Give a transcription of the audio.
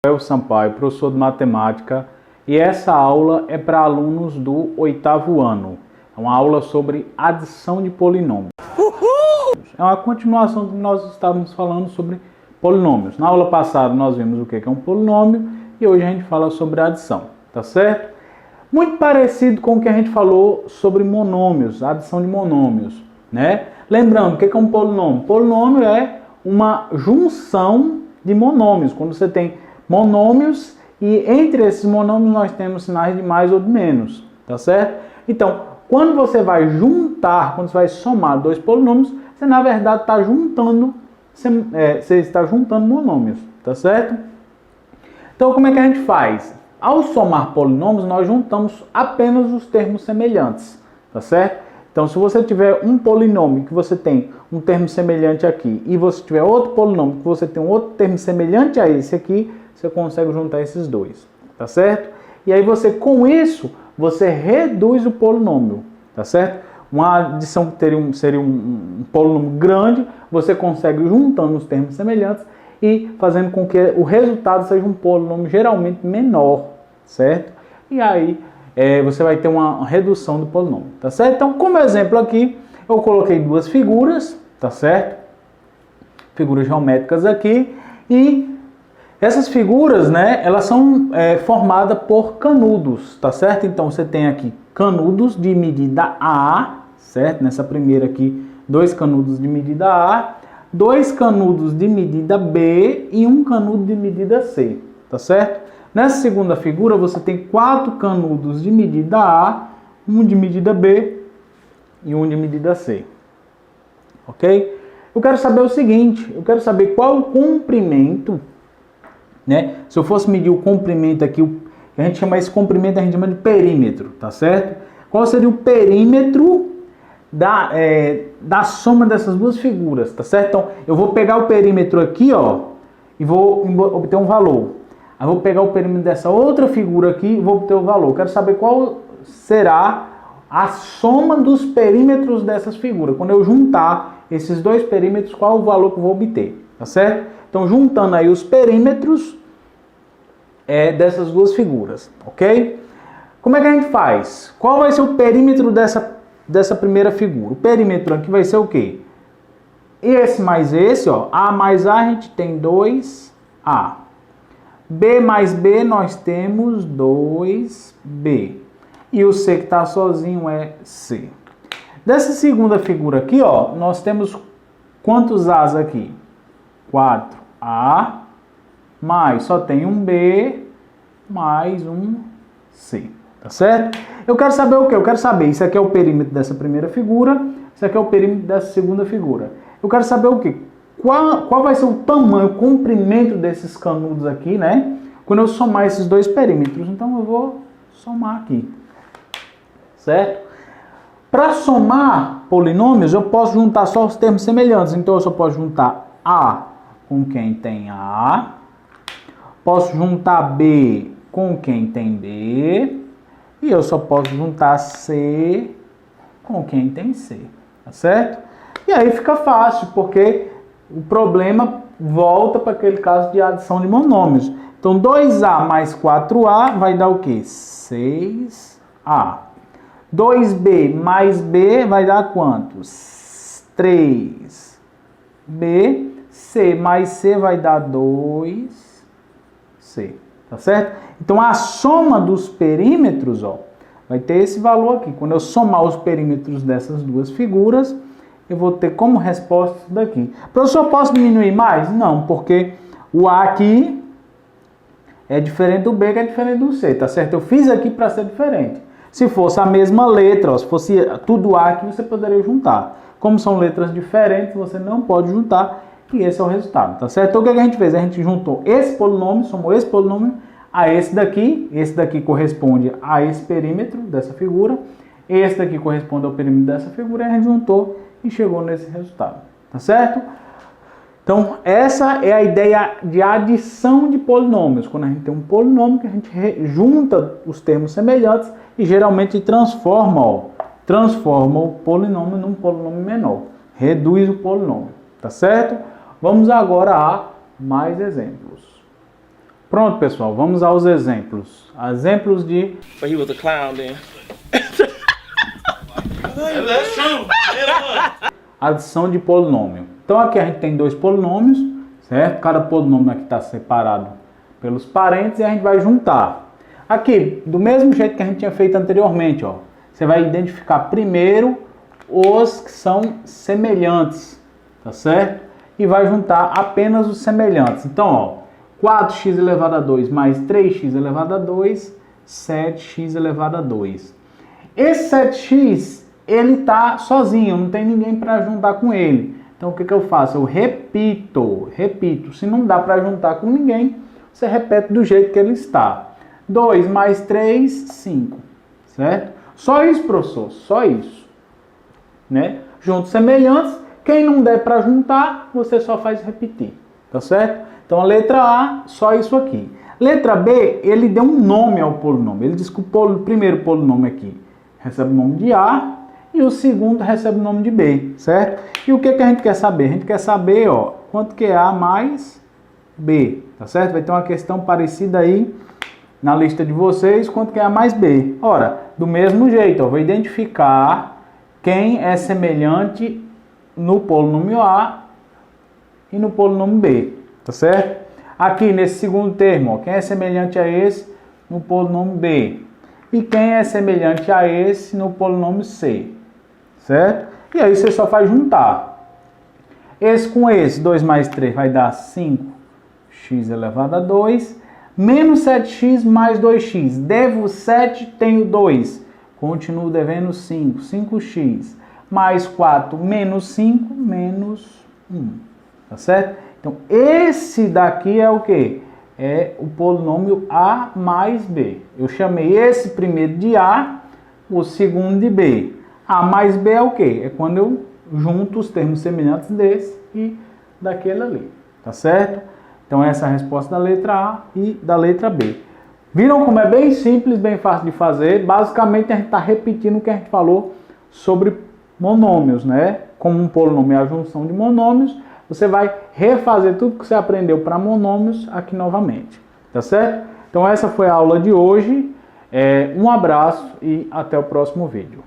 Rafael Sampaio, professor de matemática, e essa aula é para alunos do 8º ano. É uma aula sobre adição de polinômios. É uma continuação do que nós estávamos falando sobre polinômios. Na aula passada nós vimos o que é um polinômio e hoje a gente fala sobre adição, tá certo? Muito parecido com o que a gente falou sobre monômios, adição de monômios, né? Lembrando, o que é um polinômio? Polinômio é uma junção de monômios, quando você tem monômios e entre esses monômios nós temos sinais de mais ou de menos, tá certo? Então, quando você vai juntar, quando você vai somar dois polinômios, você na verdade está juntando, você está juntando monômios, tá certo? Então, como é que a gente faz? Ao somar polinômios, nós juntamos apenas os termos semelhantes, tá certo? Então, se você tiver um polinômio que você tem um termo semelhante aqui e você tiver outro polinômio que você tem um outro termo semelhante a esse aqui, você consegue juntar esses dois, tá certo? E aí você, com isso, você reduz o polinômio, tá certo? Uma adição que seria um polinômio grande, você consegue juntando os termos semelhantes e fazendo com que o resultado seja um polinômio geralmente menor, certo? E aí você vai ter uma redução do polinômio, tá certo? Então, como exemplo aqui, eu coloquei duas figuras, tá certo? Figuras geométricas aqui, e essas figuras, né, elas são formadas por canudos, tá certo? Então, você tem aqui canudos de medida A, certo? Nessa primeira aqui, dois canudos de medida A, dois canudos de medida B e um canudo de medida C, tá certo? Nessa segunda figura, você tem 4 canudos de medida A, um de medida B e um de medida C. Ok? Eu quero saber o seguinte, eu quero saber qual o comprimento, né? Se eu fosse medir o comprimento aqui, a gente chama esse comprimento, a gente chama de perímetro, tá certo? Qual seria o perímetro da soma dessas duas figuras, tá certo? Então, eu vou pegar o perímetro aqui, ó, e vou obter um valor. Aí vou pegar o perímetro dessa outra figura aqui e vou obter o valor. Quero saber qual será a soma dos perímetros dessas figuras. Quando eu juntar esses dois perímetros, qual o valor que eu vou obter, tá certo? Então, juntando aí os perímetros dessas duas figuras, ok? Como é que a gente faz? Qual vai ser o perímetro dessa primeira figura? O perímetro aqui vai ser o quê? Esse mais esse, ó. A mais A, a gente tem 2A. B mais B, nós temos 2B. E o C que está sozinho é C. Dessa segunda figura aqui, ó, nós temos quantos A's aqui? 4A, mais só tem um B, mais um C. Tá certo? Eu quero saber o quê? Eu quero saber, isso aqui é o perímetro dessa primeira figura, isso aqui é o perímetro dessa segunda figura. Eu quero saber o quê? Qual vai ser o tamanho, o comprimento desses canudos aqui, né? Quando eu somar esses dois perímetros. Então, eu vou somar aqui. Certo? Para somar polinômios, eu posso juntar só os termos semelhantes. Então, eu só posso juntar A com quem tem A. Posso juntar B com quem tem B. E eu só posso juntar C com quem tem C. Tá certo? E aí fica fácil, porque o problema volta para aquele caso de adição de monômios. Então, 2A mais 4A vai dar o quê? 6A. 2B mais B vai dar quanto? 3B. C mais C vai dar 2C. Tá certo? Então, a soma dos perímetros, ó, vai ter esse valor aqui. Quando eu somar os perímetros dessas duas figuras, eu vou ter como resposta isso daqui. Professor, posso diminuir mais? Não, porque o A aqui é diferente do B, que é diferente do C, tá certo? Eu fiz aqui para ser diferente. Se fosse a mesma letra, ó, se fosse tudo A aqui, você poderia juntar. Como são letras diferentes, você não pode juntar, e esse é o resultado, tá certo? Então, o que a gente fez? A gente juntou esse polinômio, somou esse polinômio a esse daqui corresponde a esse perímetro dessa figura, esse daqui corresponde ao perímetro dessa figura, e a gente juntou e chegou nesse resultado, tá certo? Então, essa é a ideia de adição de polinômios. Quando a gente tem um polinômio, que a gente junta os termos semelhantes e geralmente transforma o polinômio num polinômio menor. Reduz o polinômio, tá certo? Vamos agora a mais exemplos. Pronto, pessoal, vamos aos exemplos. Exemplos de But he was a clown then. adição de polinômio. Então aqui a gente tem dois polinômios, certo? Cada polinômio aqui está separado pelos parênteses e a gente vai juntar. Aqui, do mesmo jeito que a gente tinha feito anteriormente, ó, você vai identificar primeiro os que são semelhantes, tá certo? E vai juntar apenas os semelhantes. Então, ó, 4x elevado a 2 mais 3x elevado a 2, 7x elevado a 2. Esse 7x, ele tá sozinho, não tem ninguém para juntar com ele. Então, o que eu faço? Eu repito. Se não dá para juntar com ninguém, você repete do jeito que ele está. 2 mais 3, 5, certo? Só isso, professor, só isso. Né? Juntos semelhantes, quem não der para juntar, você só faz repetir, tá certo? Então a letra A, só isso aqui. Letra B, ele deu um nome ao polinômio. Ele diz que o primeiro polinômio aqui recebe o nome de A e o segundo recebe o nome de B, certo? E o que a gente quer saber? A gente quer saber, ó, quanto que é A mais B, tá certo? Vai ter uma questão parecida aí na lista de vocês, quanto que é A mais B. Ora, do mesmo jeito, eu vou identificar quem é semelhante no polinômio A e no polinômio B, tá certo? Aqui nesse segundo termo, ó, quem é semelhante a esse no polinômio B e quem é semelhante a esse no polinômio C, certo? E aí você só faz juntar. Esse com esse, 2 mais 3 vai dar 5x elevado a 2, menos 7x mais 2x. Devo 7, tenho 2. Continuo devendo 5. 5x mais 4 menos 5, menos 1. Tá certo? Então, esse daqui é o quê? É o polinômio A mais B. Eu chamei esse primeiro de A, o segundo de B. A mais B é o quê? É quando eu junto os termos semelhantes desse e daquele ali. Tá certo? Então, essa é a resposta da letra A e da letra B. Viram como é bem simples, bem fácil de fazer? Basicamente, a gente está repetindo o que a gente falou sobre monômios, né? Como um polinômio é a junção de monômios, você vai refazer tudo que você aprendeu para monômios aqui novamente, tá certo? Então essa foi a aula de hoje. Um abraço e até o próximo vídeo.